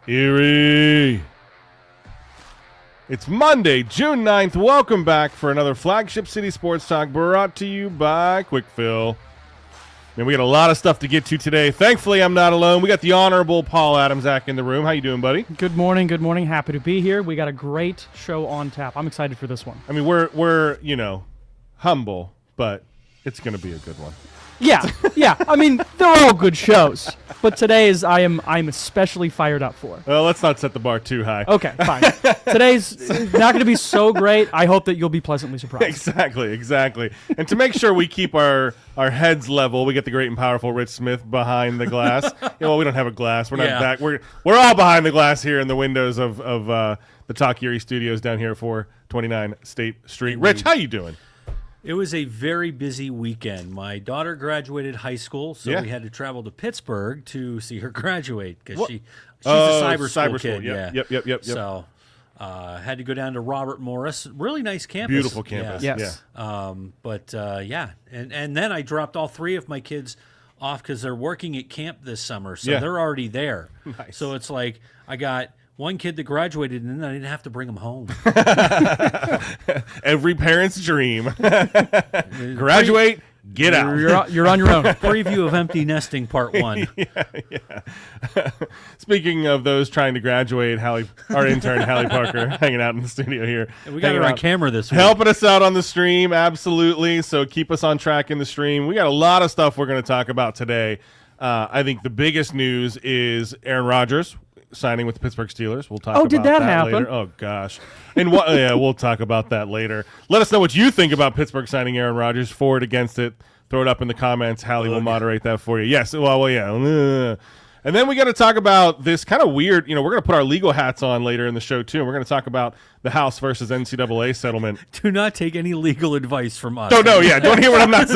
Erie. It's Monday, June 9th. Welcome back for another Flagship City Sports Talk brought to you by Quick Fill. Man, we got a lot of stuff to get to today. Thankfully, I'm not alone. We got the Honorable Paul Adamzak in the room. How you doing, buddy? Good morning. Good morning. Happy to be here. We got a great show on tap. I'm excited for this one. I mean, we're humble, but it's going to be a good one. Yeah. I mean, they're all good shows, but today's I'm especially fired up for. Well, let's not set the bar too high. Okay, fine. Today's not going to be so great. I hope that you'll be pleasantly surprised. Exactly. And to make sure we keep our heads level, we get the great and powerful Rich Smith behind the glass. Well, we don't have a glass. We're not back. We're all behind the glass here in the windows of the Talk Erie studios down here at 429 State Street. Rich, how you doing? It was a very busy weekend. My daughter graduated high school, so we had to travel to Pittsburgh to see her graduate because she's a cyber school kid. Yep. So had to go down to Robert Morris. Really nice campus. Beautiful campus. Yes. And then I dropped all three of my kids off because they're working at camp this summer, so they're already there. Nice. So it's like I got one kid that graduated, and then I didn't have to bring him home. Every parent's dream. Graduate, get out. You're on your own. Preview of Empty Nesting Part 1. Yeah. Speaking of those trying to graduate, our intern, Hallie Parker, hanging out in the studio here. We got her on camera this week. Helping us out on the stream, absolutely. So keep us on track in the stream. We got a lot of stuff we're going to talk about today. I think the biggest news is Aaron Rodgers signing with the Pittsburgh Steelers. We'll talk about did that happen? later. Oh, gosh. And we'll talk about that later. Let us know what you think about Pittsburgh signing Aaron Rodgers. For it, against it. Throw it up in the comments. Hallie will moderate that for you. Yes. Well, yeah. And then we got to talk about this kind of weird, we're going to put our legal hats on later in the show, too. And we're going to talk about the House versus NCAA settlement. Do not take any legal advice from us. Don't hear what I'm not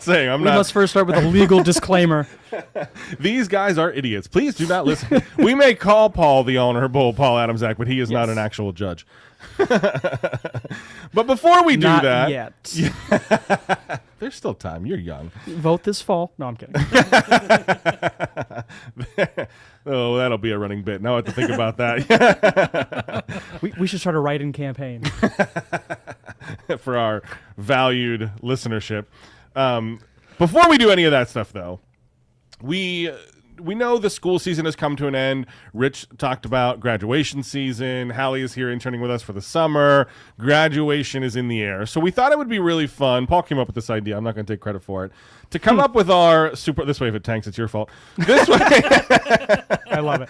saying. We must first start with a legal disclaimer. These guys are idiots. Please do not listen. We may call Paul the Honorable Paul Adamzak, but he is not an actual judge. But before we do not that... yet. There's still time. You're young. Vote this fall. No, I'm kidding. Oh, that'll be a running bit. Now I have to think about that. we should start a write-in campaign. For our valued listenership. Before we do any of that stuff, though, we know the school season has come to an end. Rich talked about graduation season. Hallie is here interning with us for the summer. Graduation is in the air. So we thought it would be really fun. Paul came up with this idea. I'm not going to take credit for it. To come up with our this way, if it tanks, it's your fault. This way. I love it.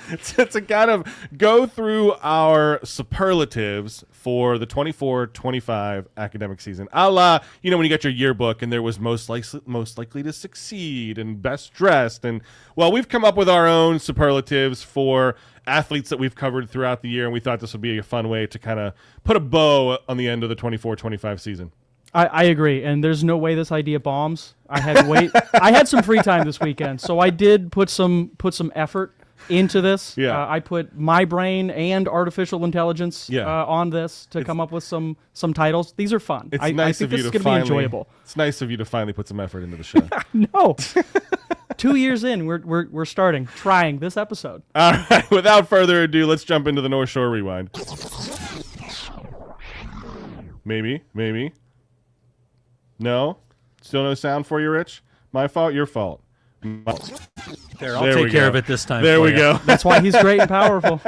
To kind of go through our superlatives for the 24-25 academic season. A la, when you got your yearbook and there was most likely to succeed and best dressed. And, well, we've come up with our own superlatives for athletes that we've covered throughout the year, and we thought this would be a fun way to kind of put a bow on the end of the 24-25 season. I agree, and there's no way this idea bombs. I had to wait. I had some free time this weekend, so I did put some effort into this. Yeah. I put my brain and artificial intelligence on this to come up with some titles. These are fun. It's I nice think of you this is to going to be enjoyable. It's nice of you to finally put some effort into the show. No. 2 years in, we're trying this episode. All right, without further ado, let's jump into the North Shore Rewind. Maybe. No? Still no sound for you, Rich? My fault, your fault. I'll take care of it this time. There we go. That's why he's great and powerful.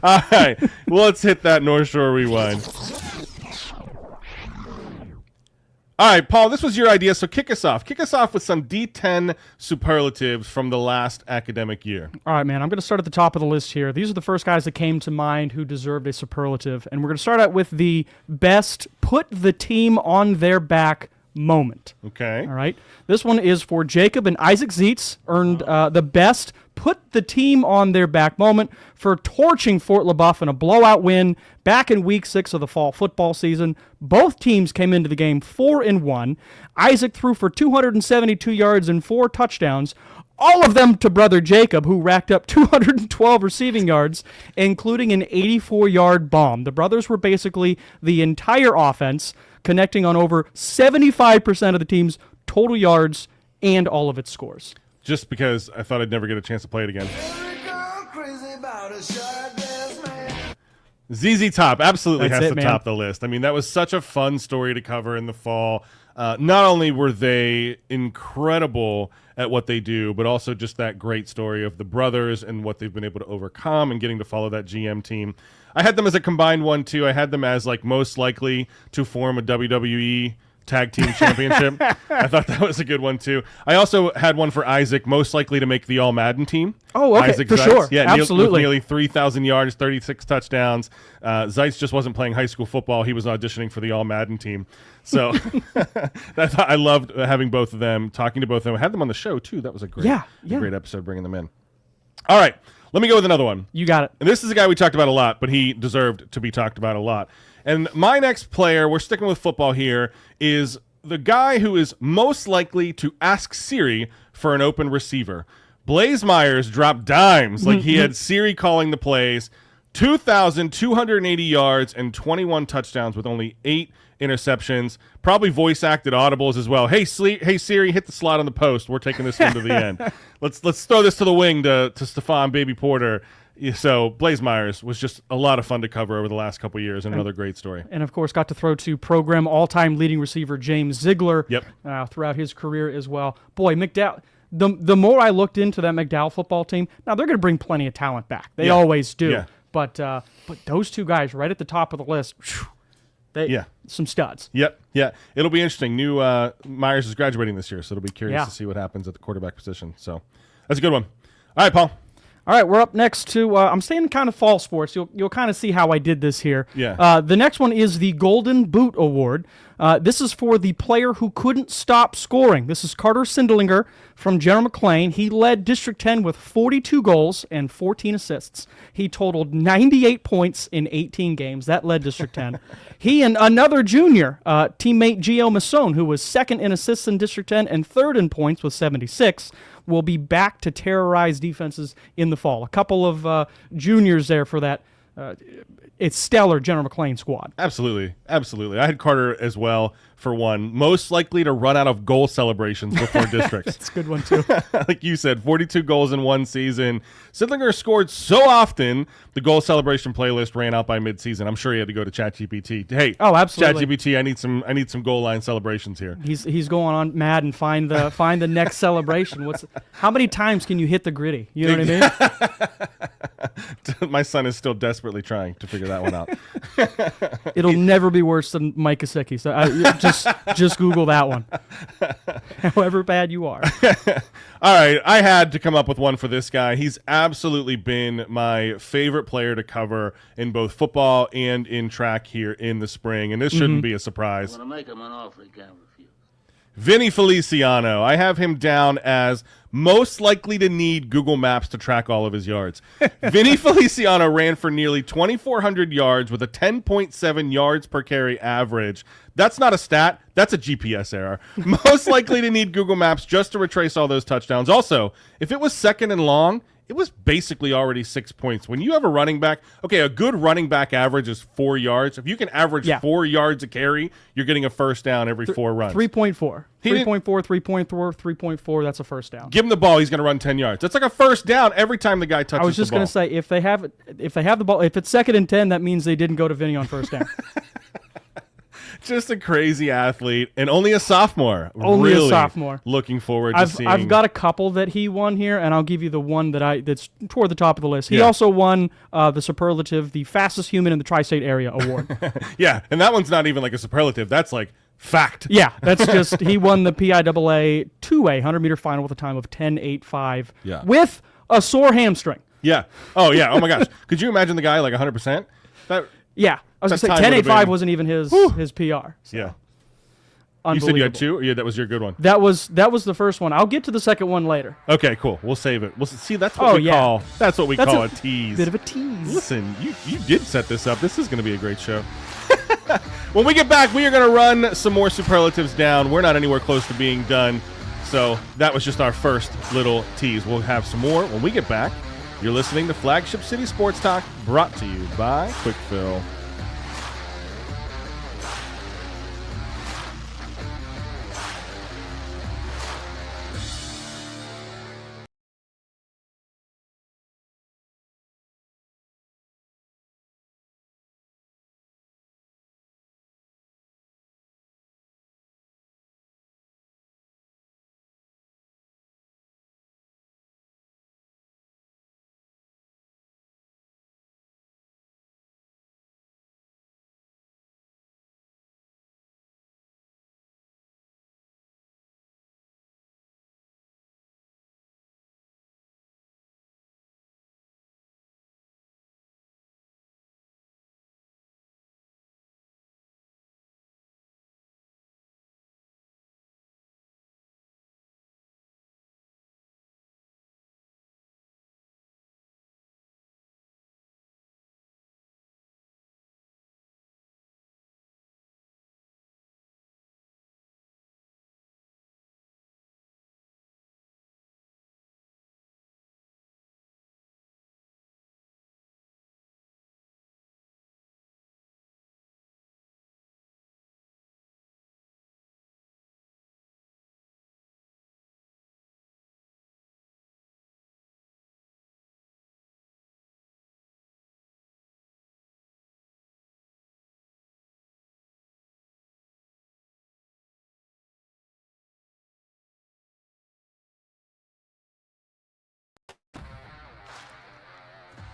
All right, well, let's hit that North Shore Rewind. All right, Paul, this was your idea, so kick us off. Kick us off with some D10 superlatives from the last academic year. All right, man, I'm going to start at the top of the list here. These are the first guys that came to mind who deserved a superlative, and we're going to start out with the best put the team on their back moment. Okay. All right. This one is for Jacob and Isaac Zietz, earned the best put the team on their back moment for torching Fort LaBeouf in a blowout win back in Week 6 of the fall football season. Both teams came into the game 4-1. Isaac threw for 272 yards and 4 touchdowns, all of them to brother Jacob, who racked up 212 receiving yards, including an 84-yard bomb. The brothers were basically the entire offense, connecting on over 75% of the team's total yards and all of its scores. Just because I thought I'd never get a chance to play it again. ZZ Top absolutely That's has it, to man. top the list. I mean, that was such a fun story to cover in the fall. Not only were they incredible at what they do, but also just that great story of the brothers and what they've been able to overcome and getting to follow that GM team. I had them as a combined one, too. I had them as like most likely to form a WWE Tag Team Championship. I thought that was a good one, too. I also had one for Isaac, most likely to make the All-Madden team. Oh, okay, Isaac for Zeitz. sure. Yeah, Absolutely. with nearly 3,000 yards, 36 touchdowns. Zeitz just wasn't playing high school football. He was auditioning for the All-Madden team. So I loved having both of them, talking to both of them. I had them on the show, too. That was a great, great episode bringing them in. All right, let me go with another one. You got it. And this is a guy we talked about a lot, but he deserved to be talked about a lot. And my next player, we're sticking with football here, is the guy who is most likely to ask Siri for an open receiver. Blaze Myers dropped dimes like he had Siri calling the plays. 2,280 yards and 21 touchdowns with only 8 interceptions. Probably voice-acted audibles as well. Hey Siri, hit the slot on the post. We're taking this one to the end. Let's throw this to the wing to Stephon Baby Porter. So Blaze Myers was just a lot of fun to cover over the last couple of years, and another great story. And, of course, got to throw to program all-time leading receiver James Ziegler Yep. Throughout his career as well. Boy, McDowell, the more I looked into that McDowell football team, now they're going to bring plenty of talent back. They always do. Yeah. But those two guys right at the top of the list, some studs. Yep. Yeah. It'll be interesting. New Myers is graduating this year, so it'll be curious to see what happens at the quarterback position. So that's a good one. All right, Paul. All right, we're up next to, I'm staying kind of fall sports. You'll kind of see how I did this here. Yeah. The next one is the Golden Boot Award. This is for the player who couldn't stop scoring. This is Carter Sindlinger from General McLean. He led District 10 with 42 goals and 14 assists. He totaled 98 points in 18 games. That led District 10. He and another junior, teammate Gio Masson, who was second in assists in District 10 and third in points with 76, will be back to terrorize defenses in the fall. A couple of juniors there for that. It's stellar General McLean squad. Absolutely. Absolutely. I had Carter as well for one. Most likely to run out of goal celebrations before districts. That's a good one, too. Like you said, 42 goals in one season. Sindlinger scored so often, the goal celebration playlist ran out by midseason. I'm sure he had to go to ChatGPT. Hey, absolutely. ChatGPT, I need some goal line celebrations here. He's going on mad and find the next celebration. How many times can you hit the gritty? You know what I mean? My son is still desperately trying to figure that one out. It'll never be worse than Mike Gesicki. So just Google that one. However bad you are. All right, I had to come up with one for this guy. He's absolutely been my favorite player to cover in both football and in track here in the spring, and this shouldn't be a surprise. I'm going to make him an offer he can't refuse. Vinny Feliciano. I have him down as most likely to need Google Maps to track all of his yards. Vinny Feliciano ran for nearly 2,400 yards with a 10.7 yards per carry average. That's not a stat. That's a GPS error. Most likely to need Google Maps just to retrace all those touchdowns. Also, if it was second and long, it was basically already 6 points. When you have a running back, okay, a good running back average is 4 yards. If you can average 4 yards a carry, you're getting a first down every 4 runs. 3.4. 3.4, 3.4, 3.4, that's a first down. Give him the ball, he's going to run 10 yards. That's like a first down every time the guy touches the ball. I was just going to say, if they have the ball, if it's second and 10, that means they didn't go to Vinny on first down. Just a crazy athlete, and only a sophomore. Only really a sophomore. Looking forward to seeing. I've got a couple that he won here, and I'll give you the one that's toward the top of the list. He Yeah. also won the superlative, the fastest human in the tri-state area award. Yeah, and that one's not even like a superlative. That's like fact. Yeah, that's just he won the PIAA 2A 100-meter final with a time of 10.85 with a sore hamstring. Yeah. Oh, yeah. Oh, my gosh. Could you imagine the guy like 100%? Yeah. I was going to say That time would've 10.85 been- wasn't even his PR. So. Yeah. You Unbelievable. said you had two? Yeah, that was your good one. That was the first one. I'll get to the second one later. Okay, cool. We'll save it. We'll see. That's what we call a tease. Bit of a tease. Listen, you did set this up. This is going to be a great show. When we get back, we are going to run some more superlatives down. We're not anywhere close to being done. So that was just our first little tease. We'll have some more when we get back. You're listening to Flagship City Sports Talk, brought to you by Quick Fill.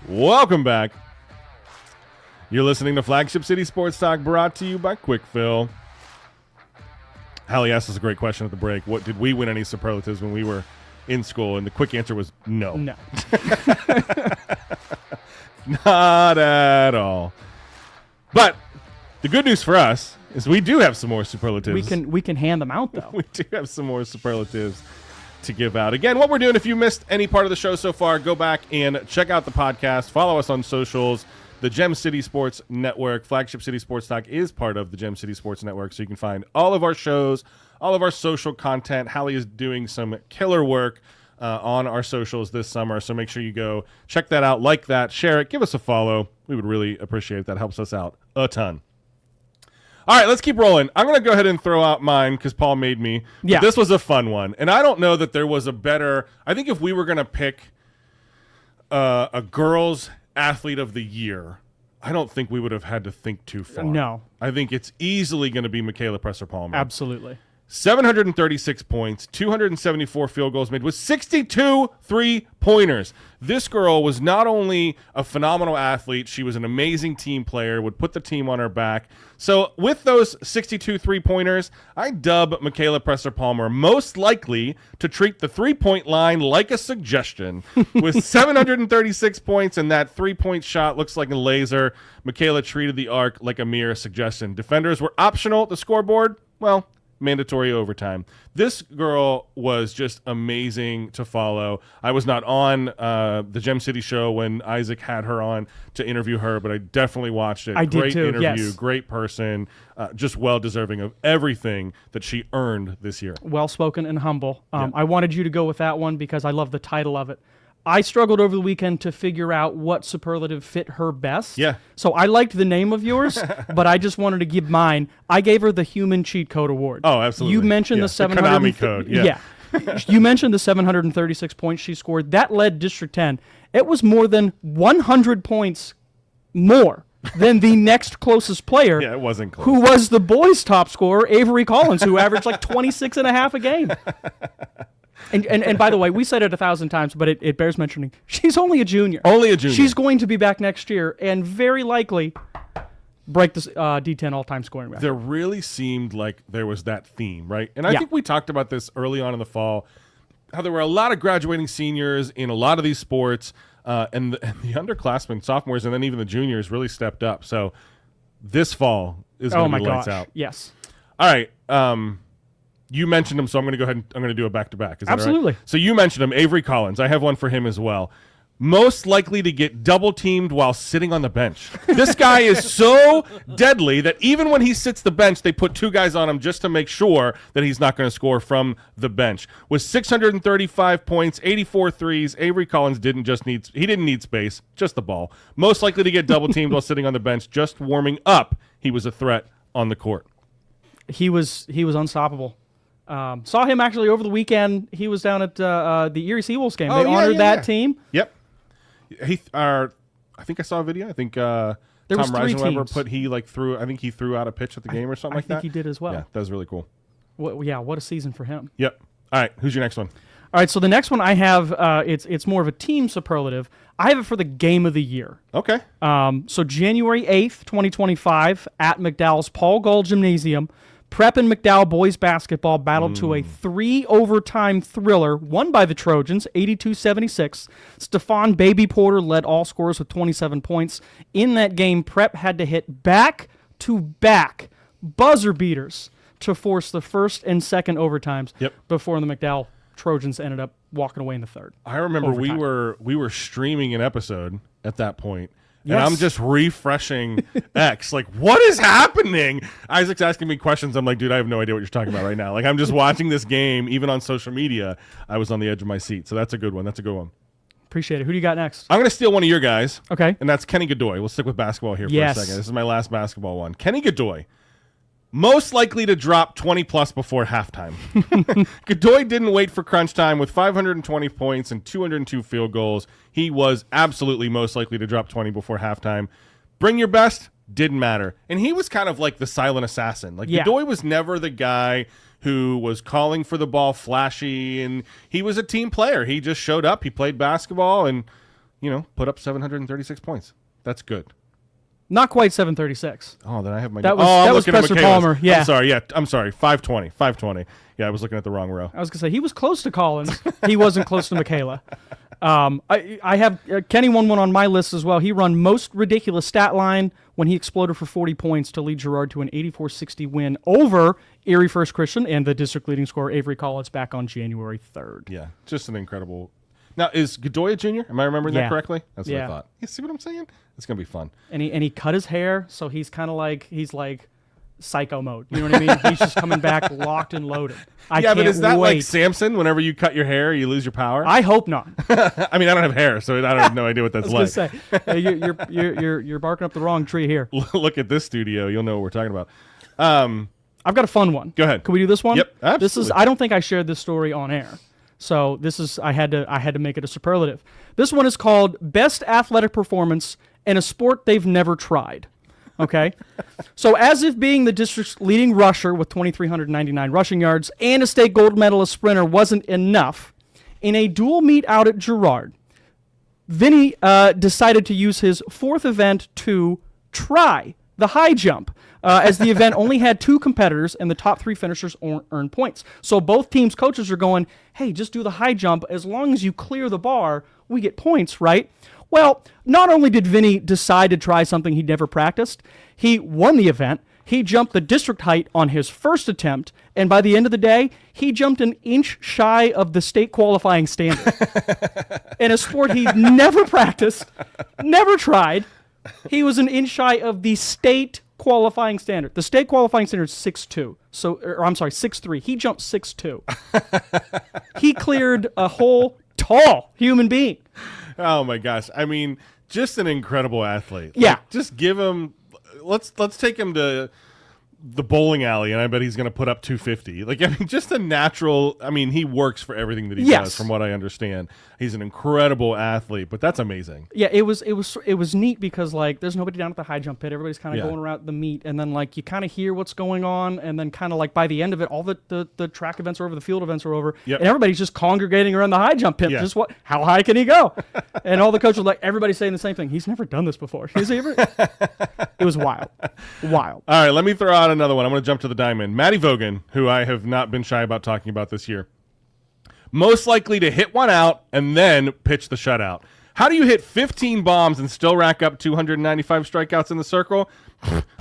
Welcome back. You're listening to Flagship City Sports Talk, brought to you by Quick Fill. Hallie asked us a great question at the break. What did we win any superlatives when we were in school? And the quick answer was no. No. Not at all. But the good news for us is we do have some more superlatives. We can hand them out, though. We do have some more superlatives to give out. Again, what we're doing, if you missed any part of the show so far, go back and check out the podcast. Follow us on socials. The Gem City Sports Network, Flagship City Sports Talk, is part of the Gem City Sports Network, so you can find all of our shows, all of our social content. Hallie is doing some killer work on our socials this summer, so make sure you go check that out, like that, share it, give us a follow. We would really appreciate it. That helps us out a ton. All right, let's keep rolling. I'm going to go ahead and throw out mine because Paul made me. Yeah. This was a fun one, and I don't know that there was a better – I think if we were going to pick a girls' athlete of the year, I don't think we would have had to think too far. No. I think it's easily going to be Michaela Presser-Palmer. Absolutely. 736 points, 274 field goals made with 62 three-pointers. This girl was not only a phenomenal athlete, she was an amazing team player, would put the team on her back. So with those 62 three-pointers, I dub Michaela Presser-Palmer most likely to treat the three-point line like a suggestion. With 736 points and that three-point shot looks like a laser, Michaela treated the arc like a mere suggestion. Defenders were optional at the scoreboard. Well, mandatory overtime. This girl was just amazing to follow. I was not on the Gem City show when Isaac had her on to interview her, but I definitely watched it. I did Great too, interview, yes. great person, just well deserving of everything that she earned this year. Well-spoken and humble. I wanted you to go with that one because I love the title of it. I struggled over the weekend to figure out what superlative fit her best. Yeah. So I liked the name of yours, but I just wanted to give mine. I gave her the Human Cheat Code Award. Oh, absolutely. You mentioned Yeah, the 700 Konami code. Yeah. You mentioned the 736 points she scored. That led District 10. It was more than 100 points more than the next closest player. Yeah, it wasn't close. Who was the boys' top scorer, Avery Collins, who averaged like 26 and a half a game. And by the way, we said it 1,000 times, but it bears mentioning. She's only a junior. Only a junior. She's going to be back next year and very likely break the D10 all-time scoring record. There really seemed like there was that theme, right? And I Yeah. think we talked about this early on in the fall, how there were a lot of graduating seniors in a lot of these sports, and the underclassmen, sophomores, and then even the juniors really stepped up. So this fall is going to be lights out. Yes. All right. You mentioned him, so I'm going to go ahead and I'm going to do a back-to-back. Is that all right? Absolutely. So you mentioned him, Avery Collins. I have one for him as well. Most likely to get double-teamed while sitting on the bench. This guy is so deadly that even when he sits the bench, they put two guys on him just to make sure that he's not going to score from the bench. With 635 points, 84 threes, Avery Collins didn't need space, just the ball. Most likely to get double-teamed while sitting on the bench, just warming up. He was a threat on the court. He was unstoppable. Saw him actually over the weekend. He was down at the Erie Seawolves game. They honored that team. Yep. I think I saw a video. I think Tom was three Reisenweber he threw out a pitch at the game or something like that. I think he did as well. Yeah, that was really cool. What a season for him. Yep. All right, who's your next one? All right, so the next one I have, it's more of a team superlative. I have it for the game of the year. Okay. So January 8th, 2025, at McDowell's Paul Gall Gymnasium, Prep and McDowell boys basketball battled to a 3-overtime thriller won by the Trojans, 82-76. Stephon Baby Porter led all scorers with 27 points. In that game, Prep had to hit back-to-back buzzer beaters to force the first and second overtimes before the McDowell Trojans ended up walking away in the third. I remember overtime. we were streaming an episode at that point. Yes. And I'm just refreshing X. Like, what is happening? Isaac's asking me questions. I'm like, dude, I have no idea what you're talking about right now. Like, I'm just watching this game, even on social media. I was on the edge of my seat. So that's a good one. Appreciate it. Who do you got next? I'm going to steal one of your guys. Okay. And that's Kenny Godoy. We'll stick with basketball here for Yes. a second. This is my last basketball one. Kenny Godoy. Most likely to drop 20-plus before halftime. Godoy didn't wait for crunch time with 520 points and 202 field goals. He was absolutely most likely to drop 20 before halftime. Bring your best, didn't matter. And he was kind of like the silent assassin. Like, Godoy was never the guy who was calling for the ball flashy, and he was a team player. He just showed up. He played basketball, and put up 736 points. That's good. Not quite 736. Oh, then I have my... That was, I'm that was looking at Spencer Michaela's. Palmer. Yeah. I'm sorry. 520. 520. Yeah, I was looking at the wrong row. I was going to say, he was close to Collins. He wasn't close to Michaela. I have Kenny won one on my list as well. He run most ridiculous stat line when he exploded for 40 points to lead Girard to an 84-60 win over Erie First Christian and the district leading scorer Avery Collins back on January 3rd. Yeah, just an incredible... Now, is Godoy a junior? Am I remembering that correctly? That's what I thought. You see what I'm saying? It's going to be fun. And he cut his hair, so he's kind of like, psycho mode. You know what I mean? He's just coming back locked and loaded. I can't but is that wait. like Samson? Whenever you cut your hair, you lose your power? I hope not. I mean, I don't have hair, so I don't have no idea what that's I was like. gonna say, you're barking up the wrong tree here. Look at this studio. You'll know what we're talking about. I've got a fun one. Go ahead. Can we do this one? Yep, absolutely. This is. I don't think I shared this story on air, so this is. I had to make it a superlative. This one is called Best Athletic Performance in a Sport They've Never Tried. Okay, so as if being the district's leading rusher with 2,399 rushing yards and a state gold medalist sprinter wasn't enough, in a dual meet out at Girard, Vinny decided to use his fourth event to try the high jump, as the event only had 2 competitors and the top 3 finishers earned points. So both teams' coaches are going, hey, just do the high jump. As long as you clear the bar, we get points, right? Well, not only did Vinny decide to try something he'd never practiced, he won the event. He jumped the district height on his first attempt, and by the end of the day, he jumped an inch shy of the state qualifying standard. In a sport he'd never practiced, never tried, he was an inch shy of the state qualifying standard. The state qualifying standard is 6'2". Or I'm sorry, 6'3". He jumped 6'2". He cleared a whole tall human being. Oh my gosh! I mean, just an incredible athlete. Yeah. Like, just give him. Let's take him to the bowling alley, and I bet he's going to put up 250. Like, I mean, just a natural. I mean, he works for everything that he does, from what I understand. He's an incredible athlete, but that's amazing. Yeah, it was neat because like there's nobody down at the high jump pit. Everybody's kind of going around the meet, and then like you kind of hear what's going on, and then kind of like by the end of it, all the track events are over, the field events are over, and everybody's just congregating around the high jump pit. Yeah. Just how high can he go? And all the coaches are like, everybody's saying the same thing. He's never done this before. Has he ever? It was wild. All right, let me throw out another one. I'm going to jump to the diamond. Matty Vogan, who I have not been shy about talking about this year. Most likely to hit one out and then pitch the shutout. How do you hit 15 bombs and still rack up 295 strikeouts in the circle?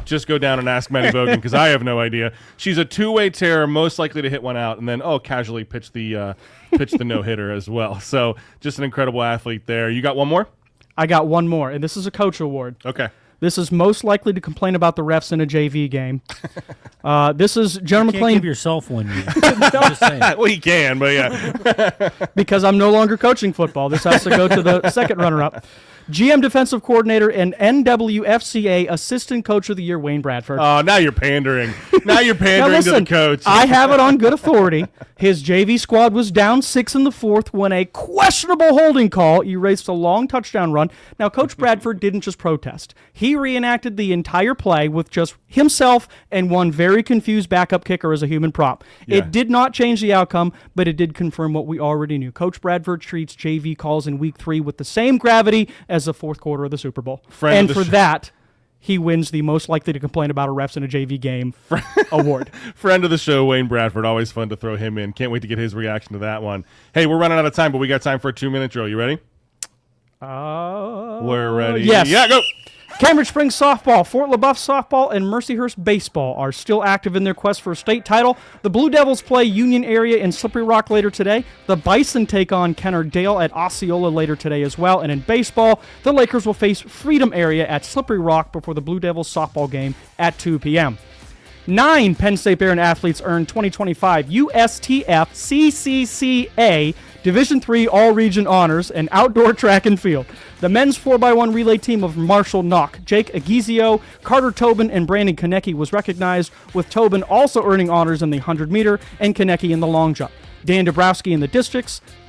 Just go down and ask Matty Vogan because I have no idea. She's a two-way terror, most likely to hit one out and then casually pitch the no-hitter as well. So just an incredible athlete there. You got one more? I got one more, and this is a coach award. Okay. This is most likely to complain about the refs in a JV game. This is General You McLean. can't give yourself one. I'm just saying. Well, he can, but yeah. Because I'm no longer coaching football. This has to go to the second runner-up. GM Defensive Coordinator and NWFCA Assistant Coach of the Year, Wayne Bradford. Oh, now you're pandering. Now you're pandering listen, to the coach. I have it on good authority. His JV squad was down 6 in the 4th when a questionable holding call erased a long touchdown run. Now, Coach Bradford didn't just protest. He reenacted the entire play with just himself and one very confused backup kicker as a human prop. Yeah. It did not change the outcome, but it did confirm what we already knew. Coach Bradford treats JV calls in Week 3 with the same gravity as the 4th quarter of the Super Bowl. And for that, he wins the most likely to complain about a refs in a JV game award. Friend of the show, Wayne Bradford. Always fun to throw him in. Can't wait to get his reaction to that one. Hey, we're running out of time, but we got time for a 2-minute drill. You ready? We're ready. Yes. Yeah, go. Cambridge Springs softball, Fort LaBeouf softball, and Mercyhurst baseball are still active in their quest for a state title. The Blue Devils play Union area in Slippery Rock later today. The Bison take on Kennard Dale at Osceola later today as well. And in baseball, the Lakers will face Freedom area at Slippery Rock before the Blue Devils softball game at 2 p.m. 9 Penn State Baron athletes earned 2025 USTF CCCA Division III All-Region Honors and Outdoor Track and Field. The men's 4x1 relay team of Marshall Knock, Jake Agizio, Carter Tobin, and Brandon Konecki was recognized, with Tobin also earning honors in the 100-meter and Konecki in the long jump. Dan Dabrowski in the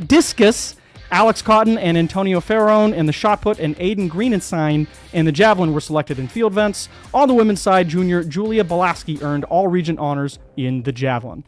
discus, Alex Cotton and Antonio Ferrone in the shot put, and Aiden Greenenstein in the javelin were selected in field events. On the women's side, junior Julia Belaski earned all-region honors in the javelin.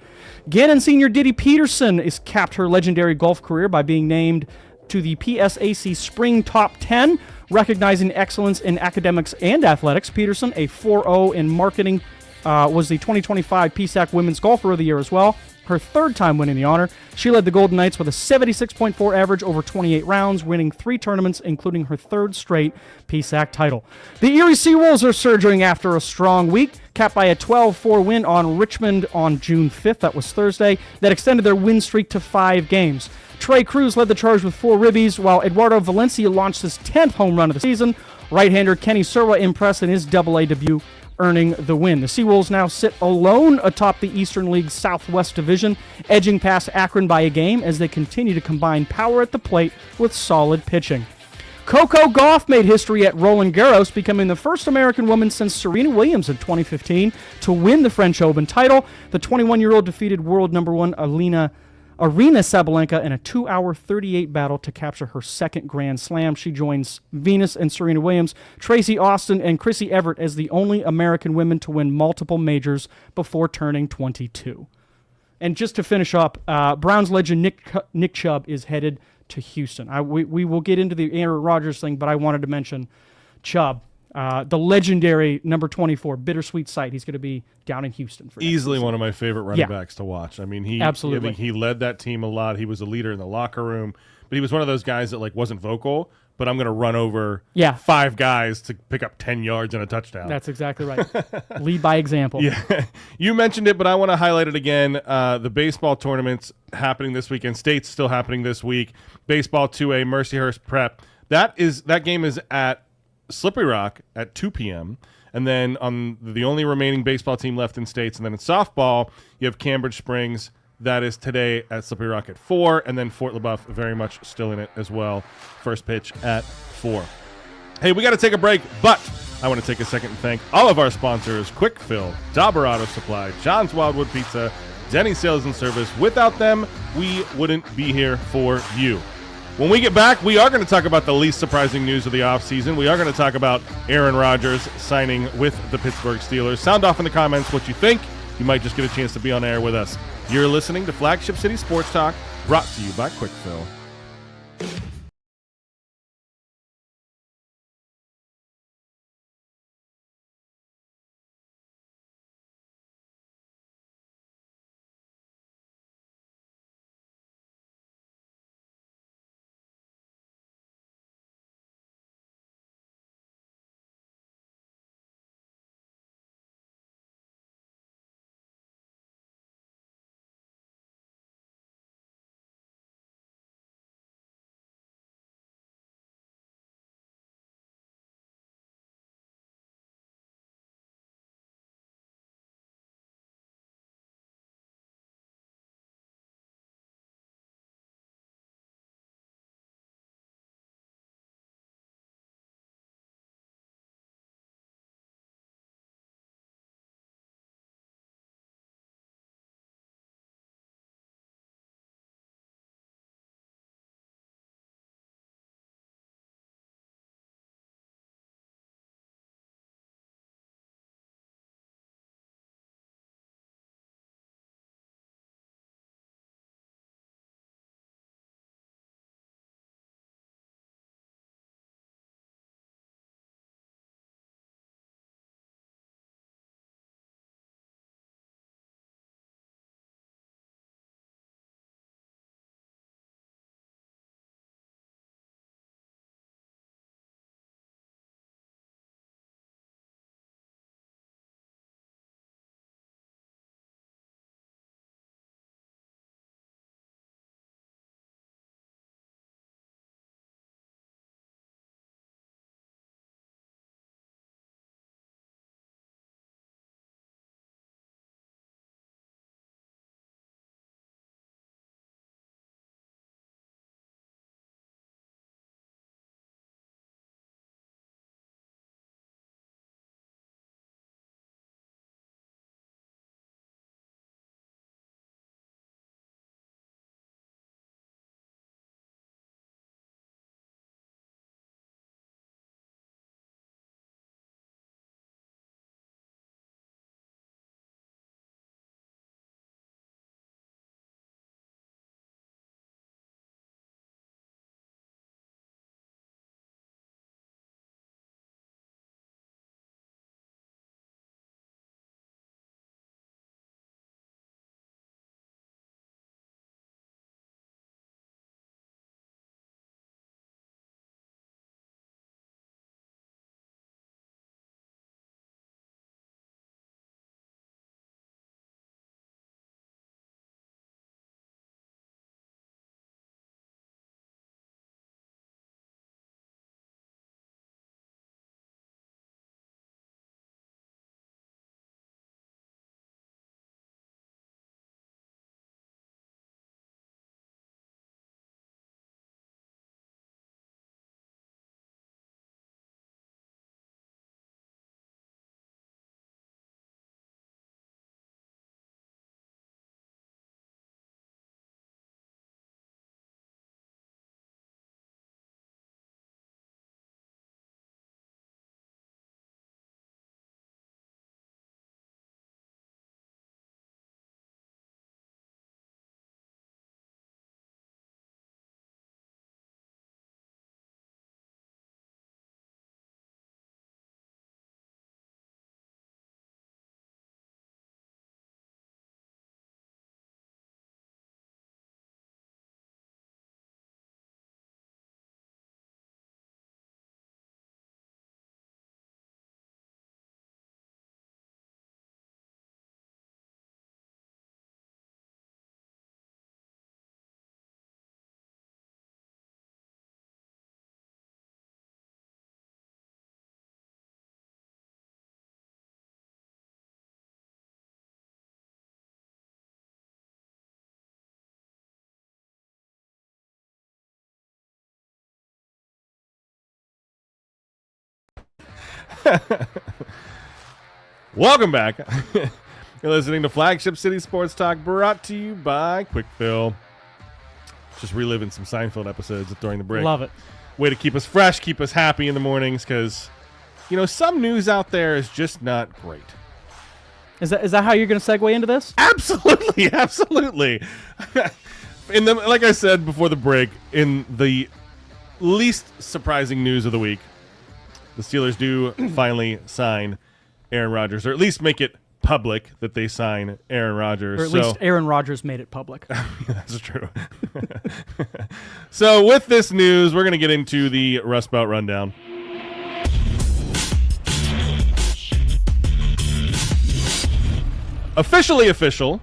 Gannon senior Diddy Peterson has capped her legendary golf career by being named to the PSAC Spring Top 10, recognizing excellence in academics and athletics. Peterson, a 4.0 in marketing, was the 2025 PSAC Women's Golfer of the Year as well. Her third time winning the honor. She led the Golden Knights with a 76.4 average over 28 rounds, winning 3 tournaments, including her third straight PSAC title. The Erie Seawolves are surging after a strong week, capped by a 12-4 win on Richmond on June 5th. That was Thursday. That extended their win streak to 5 games. Trey Cruz led the charge with 4 ribbies, while Eduardo Valencia launched his 10th home run of the season. Right-hander Kenny Serwa impressed in his Double-A debut, earning the win. The Seawolves now sit alone atop the Eastern League Southwest Division, edging past Akron by a game as they continue to combine power at the plate with solid pitching. Coco Gauff made history at Roland Garros, becoming the first American woman since Serena Williams in 2015 to win the French Open title. The 21-year-old defeated world number 1 Arena Sabalenka in a 2-hour 38 battle to capture her second Grand Slam. She joins Venus and Serena Williams, Tracy Austin, and Chrissy Everett as the only American women to win multiple majors before turning 22. And just to finish up, Browns legend Nick Chubb is headed to Houston. We will get into the Aaron Rodgers thing, but I wanted to mention Chubb. The legendary number 24, Bittersweet Sight. He's going to be down in Houston for easily one of my favorite running backs to watch. I mean, absolutely. I mean, he led that team a lot. He was a leader in the locker room, but he was one of those guys that like wasn't vocal, but I'm going to run over 5 guys to pick up 10 yards and a touchdown. That's exactly right. Lead by example. Yeah, you mentioned it, but I want to highlight it again. The baseball tournament's happening this weekend. State's still happening this week. Baseball 2A, Mercyhurst Prep. That game is at Slippery Rock at 2 p.m. And then on the only remaining baseball team left in States, and then in softball, you have Cambridge Springs. That is today at Slippery Rock at 4, and then Fort LaBeouf very much still in it as well. First pitch at 4. Hey, we got to take a break, but I want to take a second and thank all of our sponsors: Quick Fill, Dauber Auto Supply, John's Wildwood Pizza, Denny Sales and Service. Without them, we wouldn't be here for you. When we get back, we are going to talk about the least surprising news of the offseason. We are going to talk about Aaron Rodgers signing with the Pittsburgh Steelers. Sound off in the comments what you think. You might just get a chance to be on air with us. You're listening to Flagship City Sports Talk, brought to you by Quick Fill. Welcome back. You're listening to Flagship City Sports Talk, brought to you by Quick Fill. Just reliving some Seinfeld episodes during the break. Love it. Way to keep us fresh, keep us happy in the mornings, because, some news out there is just not great. Is that how you're going to segue into this? Absolutely, absolutely. Like I said before the break, in the least surprising news of the week, the Steelers do finally sign Aaron Rodgers, or at least make it public that they sign Aaron Rodgers. Or at least Aaron Rodgers made it public. That's true. So with this news, we're going to get into the Rust Belt Rundown. Officially official,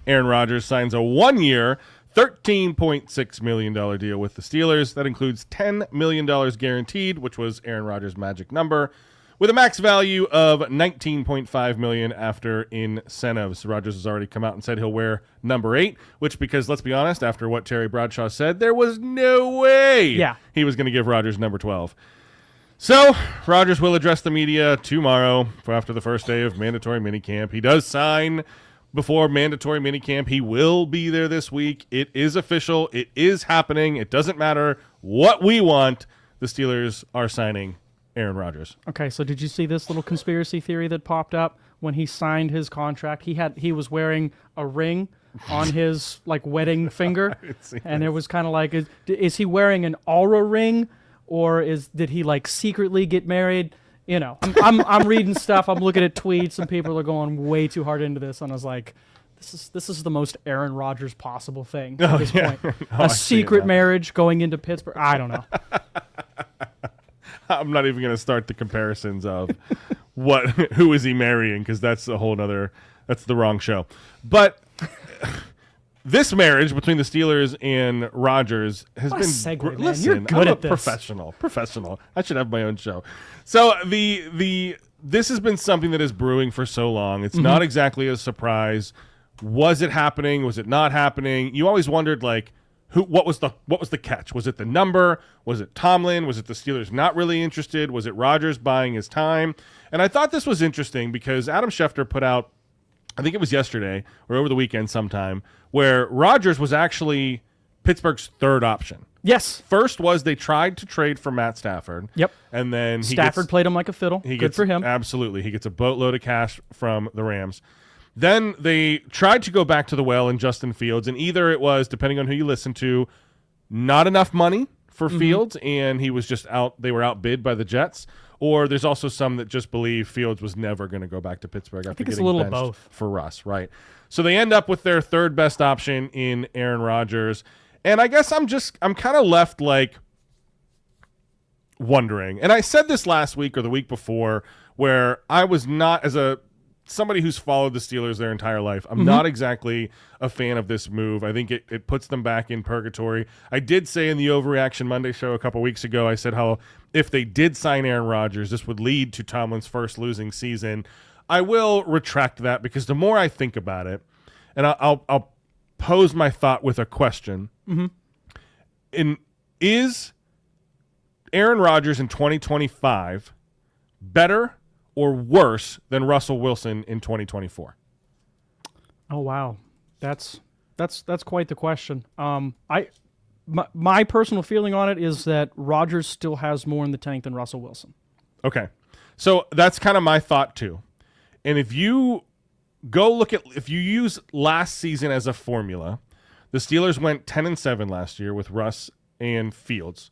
Aaron Rodgers signs a 1-year, $13.6 million deal with the Steelers. That includes $10 million guaranteed, which was Aaron Rodgers' magic number, with a max value of $19.5 million after incentives. Rodgers has already come out and said he'll wear number 8, which, because let's be honest, after what Terry Bradshaw said, there was no way he was going to give Rodgers number 12. So, Rodgers will address the media tomorrow after the first day of mandatory minicamp. He does sign before mandatory minicamp. He will be there this week. It is official. It is happening. It doesn't matter what we want. The Steelers are signing Aaron Rodgers. Okay, so did you see this little conspiracy theory that popped up when he signed his contract? He was wearing a ring on his wedding finger, and it was kind of like, is he wearing an aura ring? Or did he secretly get married? I'm reading stuff. I'm looking at tweets, and people are going way too hard into this. And I was like, this is the most Aaron Rodgers possible thing at this point. A secret marriage going into Pittsburgh. I don't know. I'm not even going to start the comparisons of who is he marrying, because that's the wrong show. But this marriage between the Steelers and Rodgers has been segue, listen, you're good I'm at this. Professional. I should have my own show. So this has been something that is brewing for so long. It's not exactly a surprise. Was it happening? Was it not happening? You always wondered what was the catch? Was it the number? Was it Tomlin? Was it the Steelers not really interested? Was it Rodgers buying his time? And I thought this was interesting because Adam Schefter put out, I think it was yesterday or over the weekend sometime, where Rodgers was actually Pittsburgh's third option. Yes. First was they tried to trade for Matt Stafford. Yep. And then Stafford played him like a fiddle. Good for him. Absolutely. He gets a boatload of cash from the Rams. Then they tried to go back to the well in Justin Fields, and either it was, depending on who you listen to, not enough money for Fields, and he was just out. They were outbid by the Jets. Or there's also some that just believe Fields was never going to go back to Pittsburgh after getting benched both for Russ, right? So they end up with their third best option in Aaron Rodgers. And I guess I'm kind of left wondering. And I said this last week or the week before, where I was not, as somebody who's followed the Steelers their entire life, I'm not exactly a fan of this move. I think it puts them back in purgatory. I did say in the Overreaction Monday show a couple weeks ago, I said how if they did sign Aaron Rodgers, this would lead to Tomlin's first losing season. I will retract that, because the more I think about it, and I'll pose my thought with a question. Is Aaron Rodgers in 2025 better or worse than Russell Wilson in 2024? Oh wow, that's quite the question. My personal feeling on it is that Rodgers still has more in the tank than Russell Wilson. Okay, so that's kind of my thought too. And if you if you use last season as a formula, the Steelers went 10-7 last year with Russ and Fields.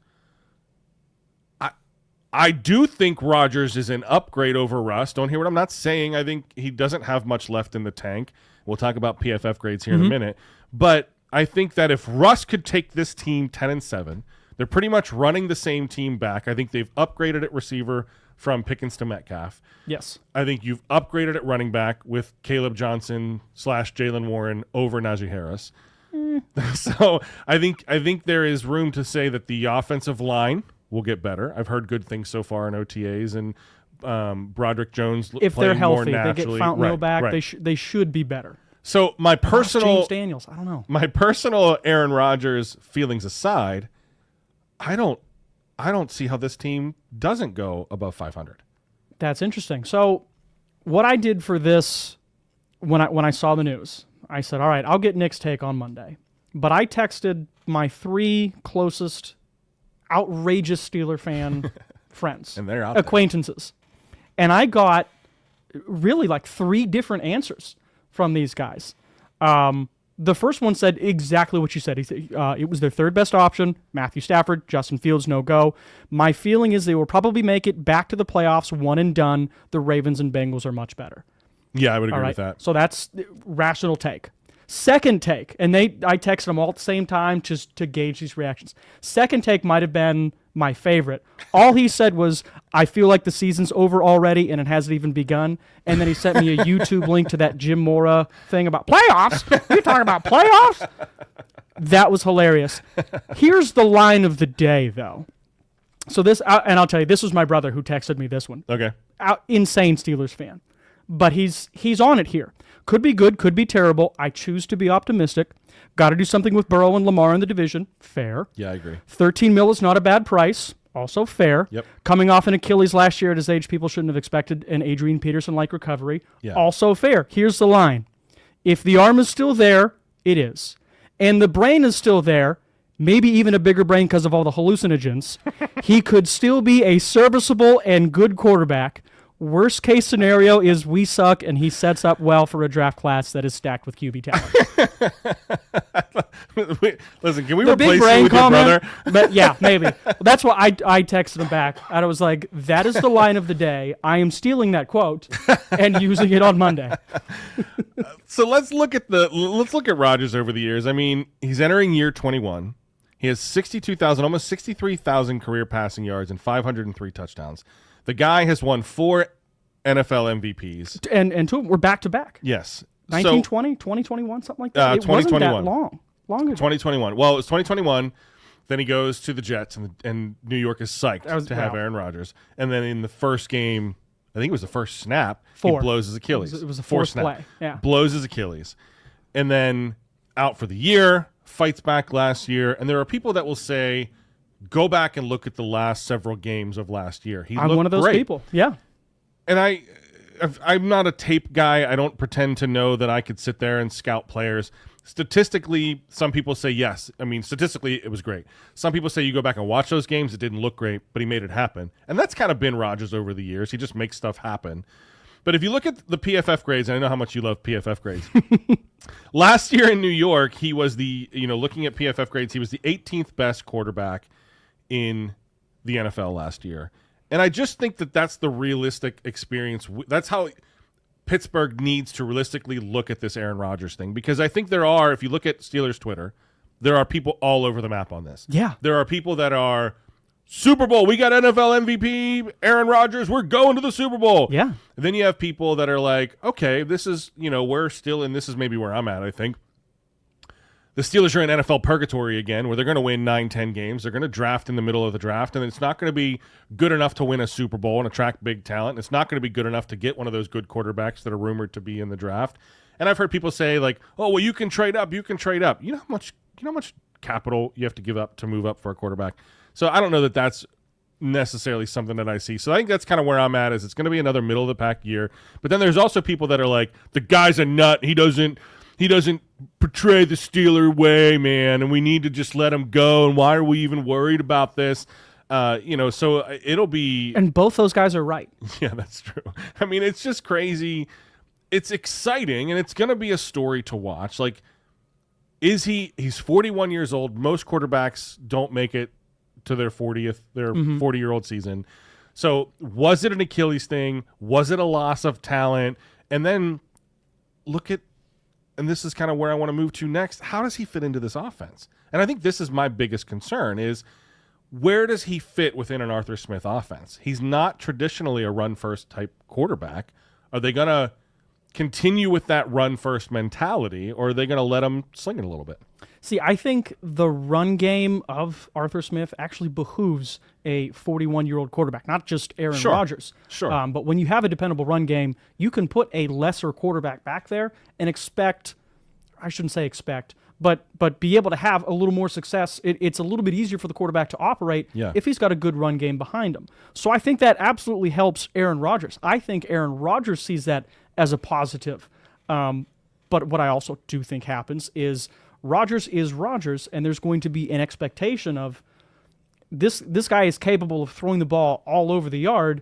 I do think Rodgers is an upgrade over Russ. Don't hear what I'm not saying. I think he doesn't have much left in the tank. We'll talk about PFF grades here in a minute. But I think that if Russ could take this team 10-7, they're pretty much running the same team back. I think they've upgraded at receiver from Pickens to Metcalf. Yes. I think you've upgraded at running back with Caleb Johnson / Jalen Warren over Najee Harris. So I think there is room to say that the offensive line will get better. I've heard good things so far in OTAs, and Broderick Jones if they're healthy, more they get Fountain back. Right. They should be better. So my personal James Daniels, I don't know. My personal Aaron Rodgers feelings aside, I don't see how this team doesn't go above 500. That's interesting. So what I did for this when I saw the news, I said, all right, I'll get Nick's take on Monday. But I texted my 3 closest outrageous Steeler fan friends, And they're out there. acquaintances. And I got really like 3 different answers from these guys. The first one said exactly what you said. He said it was their 3rd best option. Matthew Stafford, Justin Fields, no go. My feeling is they will probably make it back to the playoffs, one and done. The Ravens and Bengals are much better. Yeah, I would agree All right. with that. So that's rational take. Second take, and I texted them all at the same time just to gauge these reactions. Second take might have been my favorite. All he said was, I feel like the season's over already and it hasn't even begun. And then he sent me a YouTube link to that Jim Mora thing about playoffs. You're talking about playoffs? That was hilarious. Here's the line of the day, though. So this, and I'll tell you, this was my brother who texted me this one. Okay. Insane Steelers fan. But he's on it here. Could be good, could be terrible. I choose to be optimistic. Got to do something with Burrow and Lamar in the division. Fair. Yeah, I agree. 13 mil is not a bad price. Also fair. Yep. Coming off an Achilles last year at his age, people shouldn't have expected an Adrian Peterson-like recovery. Yeah. Also fair. Here's the line. If the arm is still there, it is. And the brain is still there, maybe even a bigger brain because of all the hallucinogens, he could still be a serviceable and good quarterback. Worst case scenario is we suck and he sets up well for a draft class that is stacked with QB talent. Listen, can we The replace big you brain with your comment, brother? but yeah, maybe. That's what I texted him back. And I was like, that is the line of the day. I am stealing that quote and using it on Monday. So let's look at Rodgers over the years. I mean, he's entering year 21. He has 62,000, almost 63,000 career passing yards and 503 touchdowns. The guy has won 4 NFL MVPs. And 2 of them were back to back. Yes. 1920, 2021, something like that. It wasn't that 2021. long ago. 2021. Well, it was 2021. Then he goes to the Jets, and New York is psyched to have wow. Aaron Rodgers. And then in the first game, I think it was the first snap, 4. he blows his Achilles. It was a 4 fourth snap. play. Yeah. Blows his Achilles. And then out for the year, fights back last year. And there are people that will say, go back and look at the last several games of last year. I'm one of those great. people. Yeah. And I'm not a tape guy. I don't pretend to know that I could sit there and scout players. Statistically, some people say yes. I mean, statistically, it was great. Some people say you go back and watch those games, it didn't look great, but he made it happen. And that's kind of been Rodgers over the years. He just makes stuff happen. But if you look at the PFF grades, and I know how much you love PFF grades. Last year in New York, he was looking at PFF grades, he was the 18th best quarterback in the NFL last year. And I just think that that's the realistic experience. That's how Pittsburgh needs to realistically look at this Aaron Rodgers thing. Because I think there are, if you look at Steelers Twitter, there are people all over the map on this. Yeah. There are people that are, Super Bowl, we got NFL MVP, Aaron Rodgers, we're going to the Super Bowl. Yeah. And then you have people that are like, okay, this is, we're still, and this is maybe where I'm at, I think. The Steelers are in NFL purgatory again, where they're going to win 9-10 games. They're going to draft in the middle of the draft, and it's not going to be good enough to win a Super Bowl and attract big talent. It's not going to be good enough to get one of those good quarterbacks that are rumored to be in the draft. And I've heard people say, like, oh, well, you can trade up. You can trade up. You know how much capital you have to give up to move up for a quarterback? So I don't know that that's necessarily something that I see. So I think that's kind of where I'm at, is it's going to be another middle-of-the-pack year. But then there's also people that are like, the guy's a nut. He doesn't portray the Steeler way, man, and we need to just let him go, and why are we even worried about this? So it'll be... And both those guys are right. Yeah, that's true. I mean, it's just crazy. It's exciting, and it's going to be a story to watch. Like, he's 41 years old. Most quarterbacks don't make it to their 40-year-old season. So was it an Achilles thing? Was it a loss of talent? And then look at, and this is kind of where I want to move to next, how does he fit into this offense? And I think this is my biggest concern, is where does he fit within an Arthur Smith offense? He's not traditionally a run-first type quarterback. Are they going to continue with that run-first mentality, or are they going to let him sling it a little bit? See, I think the run game of Arthur Smith actually behooves a 41-year-old quarterback, not just Aaron Rodgers. Sure. But when you have a dependable run game, you can put a lesser quarterback back there and expect I shouldn't say expect, but be able to have a little more success. It's a little bit easier for the quarterback to operate if he's got a good run game behind him. So I think that absolutely helps Aaron Rodgers. I think Aaron Rodgers sees that as a positive. But what I also do think happens is Rodgers is Rodgers, and there's going to be an expectation of this guy is capable of throwing the ball all over the yard.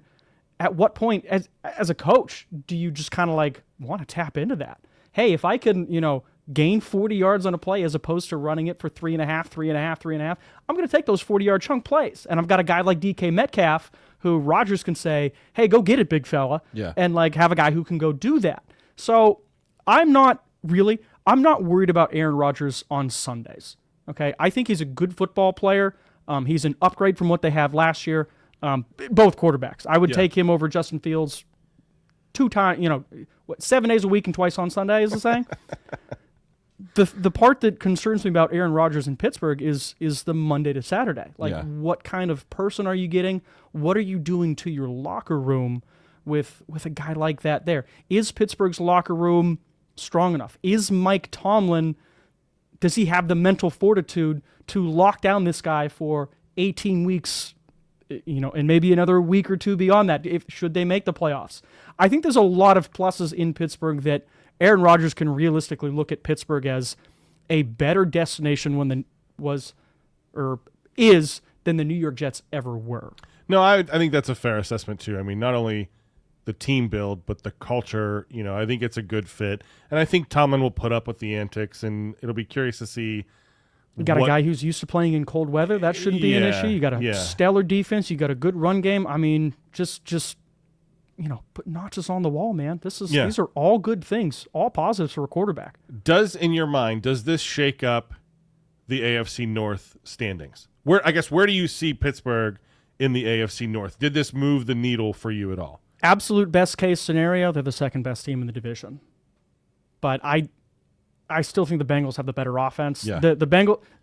At what point, as a coach, do you just kind of like want to tap into that? Hey, if I can, gain 40 yards on a play as opposed to running it for 3.5, I'm going to take those 40-yard chunk plays. And I've got a guy like DK Metcalf who Rodgers can say, hey, go get it, big fella, and like have a guy who can go do that. So I'm not worried about Aaron Rodgers on Sundays. Okay, I think he's a good football player. He's an upgrade from what they have last year. Both quarterbacks. I would take him over Justin Fields 2 times, 7 days a week and twice on Sunday is the saying. The part that concerns me about Aaron Rodgers in Pittsburgh is the Monday to Saturday. Like, what kind of person are you getting? What are you doing to your locker room with a guy like that there? Is Pittsburgh's locker room strong enough? Is Mike Tomlin, does he have the mental fortitude to lock down this guy for 18 weeks, and maybe another week or two beyond that, should they make the playoffs? I think there's a lot of pluses in Pittsburgh that Aaron Rodgers can realistically look at Pittsburgh as a better destination is than the New York Jets ever were. No, I think that's a fair assessment too. I mean, not only the team build, but the culture, I think it's a good fit. And I think Tomlin will put up with the antics, and it'll be curious to see. You got a guy who's used to playing in cold weather. That shouldn't be an issue. You got a stellar defense. You got a good run game. I mean, just put notches on the wall, man. These are all good things, all positives for a quarterback. In your mind, does this shake up the AFC North standings? Where do you see Pittsburgh in the AFC North? Did this move the needle for you at all? Absolute best case scenario, they're the second best team in the division. But I still think the Bengals have the better offense. Yeah. The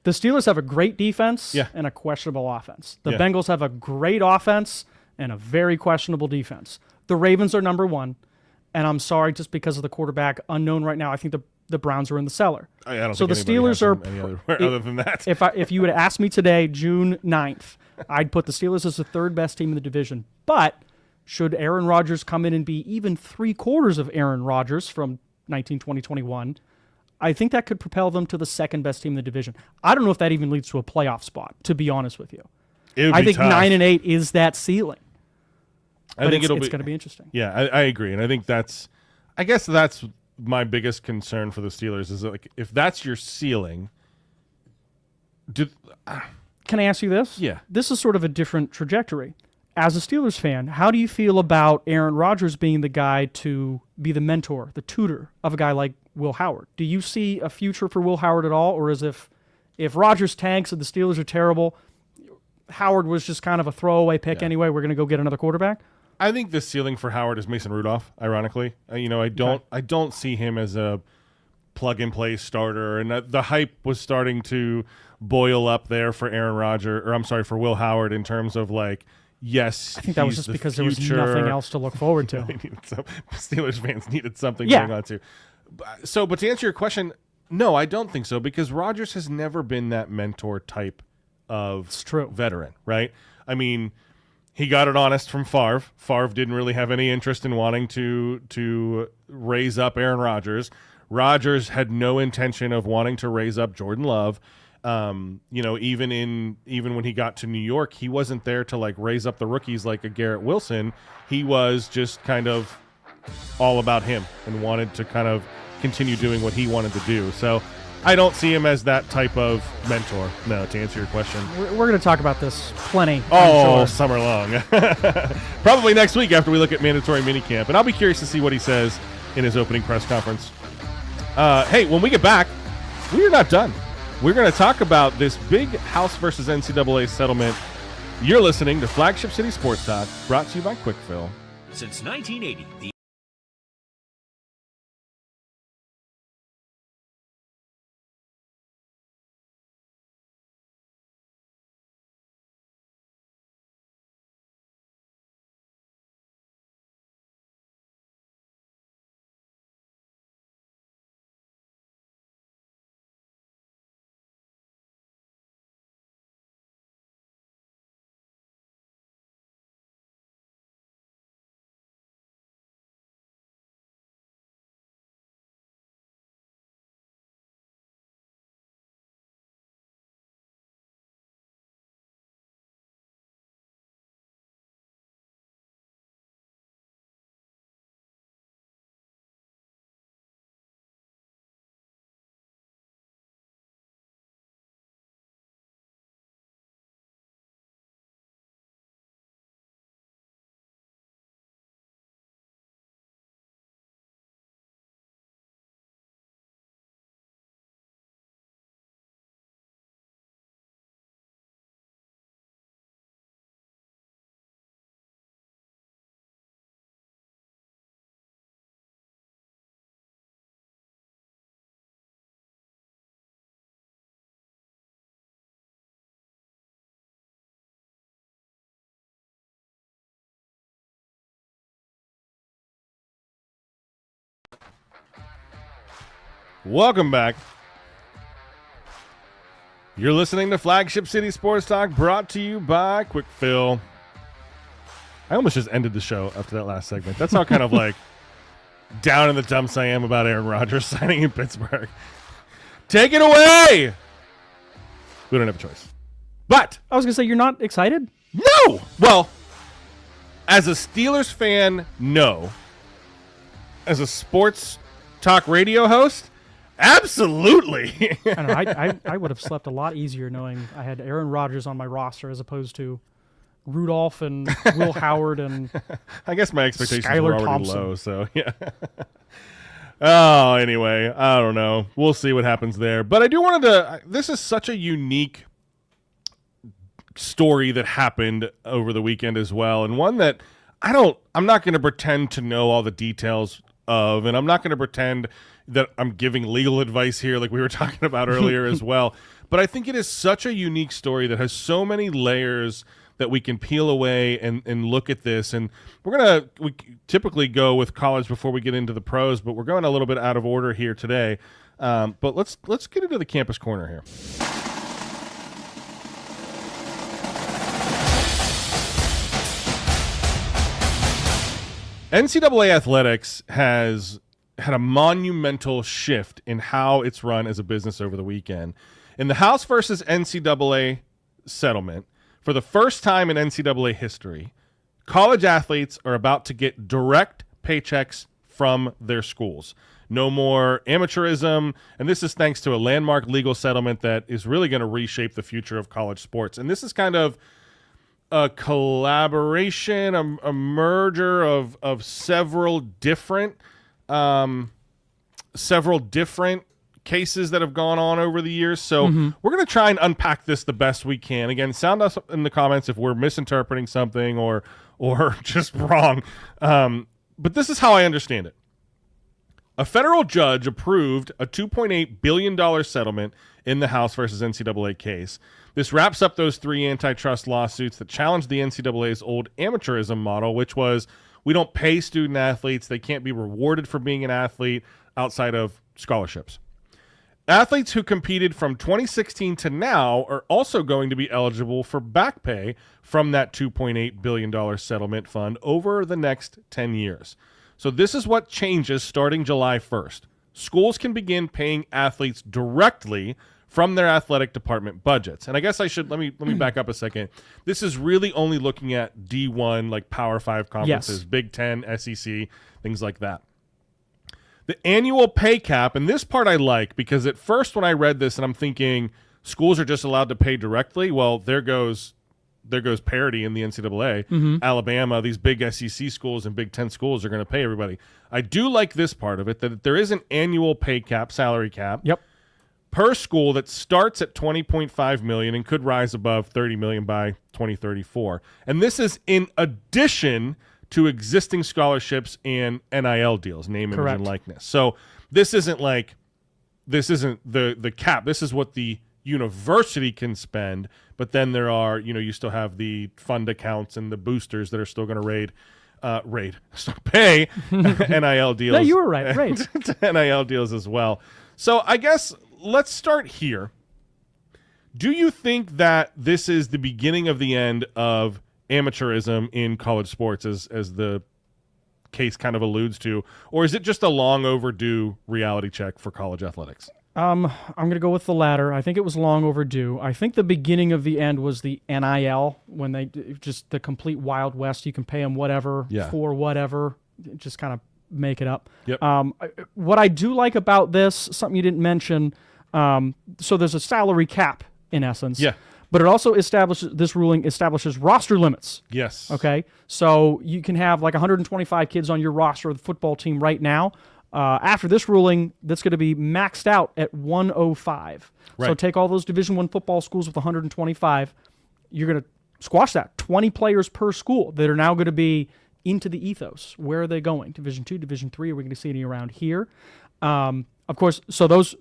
Steelers have a great defense and a questionable offense. The Bengals have a great offense and a very questionable defense. The Ravens are number 1, and I'm sorry, just because of the quarterback unknown right now, I think the Browns are in the cellar. I don't so think the Steelers are other than that. If you would have asked me today, June 9th, I'd put the Steelers as the third best team in the division. But should Aaron Rodgers come in and be even 3/4 of Aaron Rodgers from 2021, I think that could propel them to the second best team in the division. I don't know if that even leads to a playoff spot, to be honest with you. I think tough. 9-8 is that ceiling. I think it's going to be interesting. Yeah, I agree, and I think that's my biggest concern for the Steelers is that, like, if that's your ceiling. Can I ask you this? Yeah. This is sort of a different trajectory. As a Steelers fan, how do you feel about Aaron Rodgers being the guy to be the mentor, the tutor of a guy like Will Howard? Do you see a future for Will Howard at all, or is if Rodgers tanks and the Steelers are terrible, Howard was just kind of a throwaway pick anyway, we're going to go get another quarterback? I think the ceiling for Howard is Mason Rudolph, ironically. I don't see him as a plug-and-play starter, and the hype was starting to boil up there for for Will Howard in terms of, like, yes, I think that was just because there was nothing else to look forward to. Steelers fans needed something going on too. But to answer your question, no, I don't think so, because Rodgers has never been that mentor type of veteran, right? I mean, he got it honest from Favre. Favre didn't really have any interest in wanting to raise up Aaron Rodgers. Rodgers had no intention of wanting to raise up Jordan Love. Even when he got to New York, he wasn't there to, like, raise up the rookies like a Garrett Wilson. He was just kind of all about him and wanted to kind of continue doing what he wanted to do. So I don't see him as that type of mentor. No, to answer your question. We're going to talk about this plenty. Summer long. Probably next week after we look at mandatory minicamp. And I'll be curious to see what he says in his opening press conference. Hey, when we get back, we are not done. We're going to talk about this big House versus NCAA settlement. You're listening to Flagship City Sports Talk, brought to you by Quickfill. Since 1980, the Welcome back. You're listening to Flagship City Sports Talk, brought to you by Quick Fill. I almost just ended the show after that last segment. That's how kind of like down in the dumps I am about Aaron Rodgers signing in Pittsburgh. Take it away! We don't have a choice. But I was going to say, you're not excited? no! Well, as a Steelers fan, no. As a sports talk radio host, absolutely. I know, I would have slept a lot easier knowing I had Aaron Rodgers on my roster as opposed to Rudolph and Will Howard and I guess my expectations Skylar were already Thompson. low, so yeah. Oh, anyway, I don't know. We'll see what happens there. But I do wanted to. This is such a unique story that happened over the weekend as well, and one that I'm not going to pretend to know all the details of, and I'm not going to pretend that I'm giving legal advice here like we were talking about earlier as well. But I think it is such a unique story that has so many layers that we can peel away and look at this. And we typically go with college before we get into the pros, but we're going a little bit out of order here today. But let's get into the campus corner here. NCAA athletics has had a monumental shift in how it's run as a business over the weekend. In the House versus NCAA settlement, for the first time in NCAA history, college athletes are about to get direct paychecks from their schools. No more amateurism, and this is thanks to a landmark legal settlement that is really going to reshape the future of college sports. And this is kind of a collaboration, a merger of several different cases that have gone on over the years. So we're going to try and unpack this the best we can. Again, sound us in the comments if we're misinterpreting something or just wrong. But this is how I understand it. A federal judge approved a $2.8 billion settlement in the House versus NCAA case. This wraps up those 3 antitrust lawsuits that challenged the NCAA's old amateurism model, which was we don't pay student athletes. They can't be rewarded for being an athlete outside of scholarships. Athletes who competed from 2016 to now are also going to be eligible for back pay from that $2.8 billion settlement fund over the next 10 years. So this is what changes starting July 1st. Schools can begin paying athletes directly from their athletic department budgets. And I guess I should let me back up a second. This is really only looking at D1, like Power 5 conferences, Yes. Big 10, SEC, things like that. The annual pay cap, and this part I like because at first when I read this and I'm thinking schools are just allowed to pay directly, well, there goes parity in the NCAA. Alabama, these big SEC schools and Big 10 schools are going to pay everybody. I do like this part of it, that there is an annual pay cap, salary cap, Yep. per school that starts at $20.5 million and could rise above $30 million by 2034. And this is in addition to existing scholarships and NIL deals, name, image, Correct. and likeness. So this isn't the cap. This is what the university can spend, but then there are, you still have the fund accounts and the boosters that are still going to pay NIL deals. No, you were right. Right. NIL deals as well. So I guess let's start here. Do you think that this is the beginning of the end of amateurism in college sports, as the case kind of alludes to, or is it just a long overdue reality check for college athletics? I'm going to go with the latter. I think it was long overdue. I think the beginning of the end was the NIL, when they just the complete Wild West. You can pay them whatever for whatever, just kind of make it up. Yep. What I do like about this, something you didn't mention, so there's a salary cap in essence. Yeah. But it also this ruling establishes roster limits. Yes. Okay. So you can have like 125 kids on your roster of the football team right now. After this ruling, that's going to be maxed out at 105. So Right. take all those Division I football schools with 125. You're going to squash that. 20 players per school that are now going to be into the ethos. Where are they going? Division II, Division III? Are we going to see any around here? Of course, so those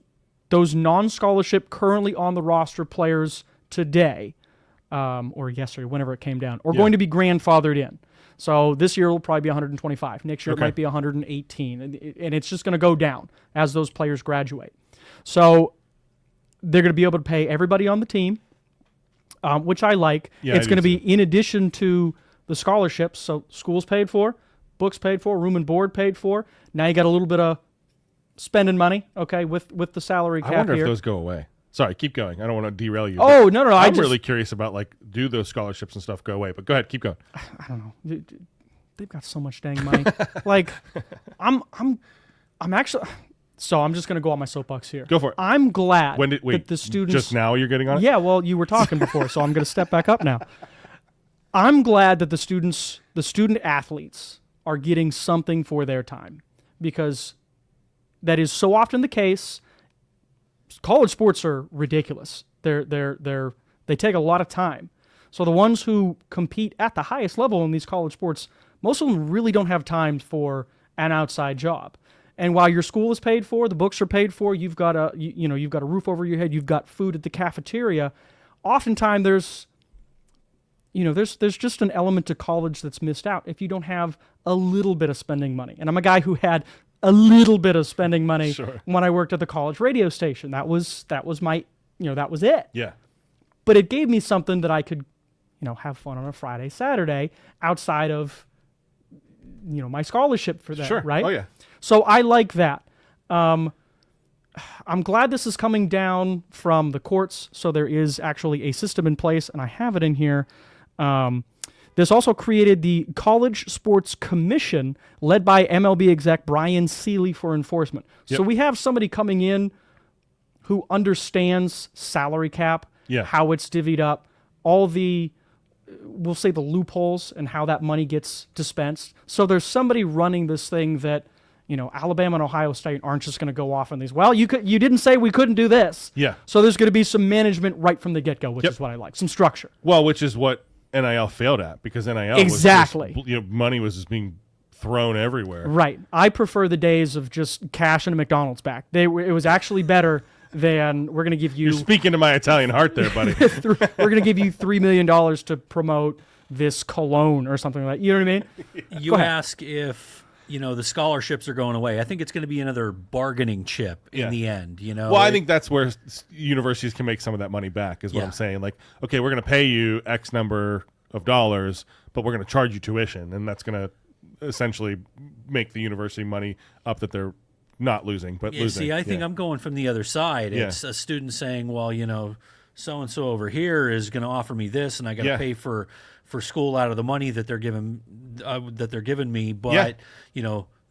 non-scholarship currently on the roster players today, or yesterday, whenever it came down, are going to be grandfathered in. So this year will probably be 125. Next year Okay. it might be 118. And it's just going to go down as those players graduate. So they're going to be able to pay everybody on the team, which I like. Yeah, it's I going to do be in addition to the scholarships. So school's paid for, books paid for, room and board paid for. Now you got a little bit of spending money, okay, with the salary cap I wonder here. if those go away. Sorry, keep going. I don't want to derail you. Oh, but no. I'm really curious about, like, do those scholarships and stuff go away? But go ahead, keep going. I don't know. They've got so much dang money. Like, I'm actually. So I'm just going to go on my soapbox here. Go for it. I'm glad Wait, that the students. just now you're getting on it? Yeah, well, you were talking before, so I'm going to step back up now. I'm glad that the student athletes are getting something for their time, because that is so often the case. College sports are ridiculous. They take a lot of time. So the ones who compete at the highest level in these college sports, most of them really don't have time for an outside job. And while your school is paid for, the books are paid for, you've got you've got a roof over your head, you've got food at the cafeteria. Oftentimes there's just an element to college that's missed out if you don't have a little bit of spending money. And I'm a guy who had a little bit of spending money when I worked at the college radio station. That was my, that was it. Yeah. But it gave me something that I could, have fun on a Friday, Saturday outside of, my scholarship for that, Sure. right? Oh, yeah. So I like that. I'm glad this is coming down from the courts, so there is actually a system in place, and I have it in here. This also created the College Sports Commission, led by MLB exec Brian Seeley for enforcement. Yep. So we have somebody coming in who understands salary cap, how it's divvied up, all the, we'll say, the loopholes and how that money gets dispensed. So there's somebody running this thing that, Alabama and Ohio State aren't just going to go off on these. Well, you didn't say we couldn't do this. Yeah. So there's going to be some management right from the get-go, which Yep. is what I like. Some structure. Well, which is what NIL failed at, because NIL Exactly. was just, money was just being thrown everywhere. Right. I prefer the days of just cash in a McDonald's back. It was actually better than we're going to give you. You're speaking to my Italian heart there, buddy. We're going to give you $3 million to promote this cologne or something like that. You know what I mean? You ask if the scholarships are going away. I think it's going to be another bargaining chip in the end. Well, I think that's where universities can make some of that money back, is what I'm saying. Like, okay, we're going to pay you X number of dollars, but we're going to charge you tuition, and that's going to essentially make the university money up that they're not losing, but losing. See, I think I'm going from the other side. Yeah. It's a student saying, well, so and so over here is going to offer me this, and I got to pay for school out of the money that they're giving me. But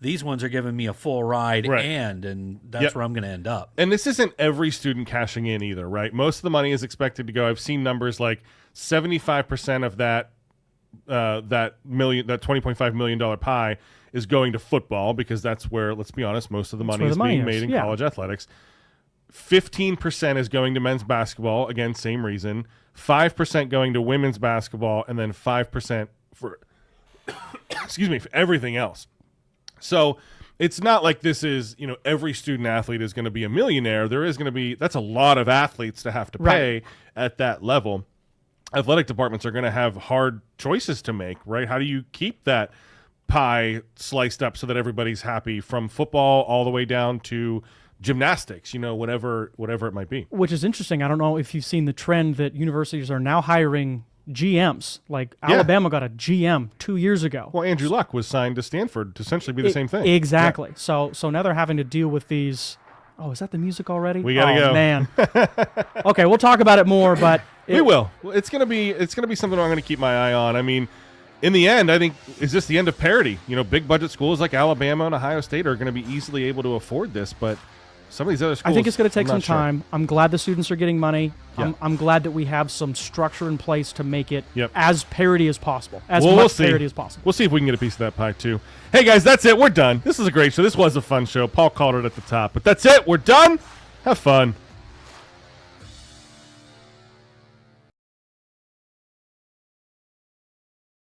these ones are giving me a full ride, and that's where I'm going to end up. And this isn't every student cashing in either, right? Most of the money is expected to go. I've seen numbers like 75% of that $20.5 million pie is going to football, because that's where, let's be honest, most of the money is being made in college athletics. 15% is going to men's basketball, again, same reason. 5% going to women's basketball, and then 5% for for everything else. So it's not like this is, every student athlete is going to be a millionaire. There is going to be, that's a lot of athletes to have to pay at that level. Athletic departments are going to have hard choices to make, right? How do you keep that pie sliced up so that everybody's happy, from football all the way down to gymnastics, whatever it might be. Which is interesting. I don't know if you've seen the trend that universities are now hiring GMs. Like Alabama got a GM 2 years ago. Well, Andrew Luck was signed to Stanford to essentially be the same thing. Exactly. Yeah. So now they're having to deal with these. Oh, is that the music already? We gotta go, man. Okay, we'll talk about it more, but we will. It's gonna be something I'm gonna keep my eye on. I mean, in the end, I think, is this the end of parity? Big budget schools like Alabama and Ohio State are going to be easily able to afford this, but some of these other schools, I think it's going to take some sure. time. I'm glad the students are getting money. Yeah. I'm glad that we have some structure in place to make it Yep. as parity as possible, we'll see. parity as possible. We'll see if we can get a piece of that pie, too. Hey, guys, that's it. We're done. This is a great show. This was a fun show. Paul called it at the top. But that's it. We're done. Have fun.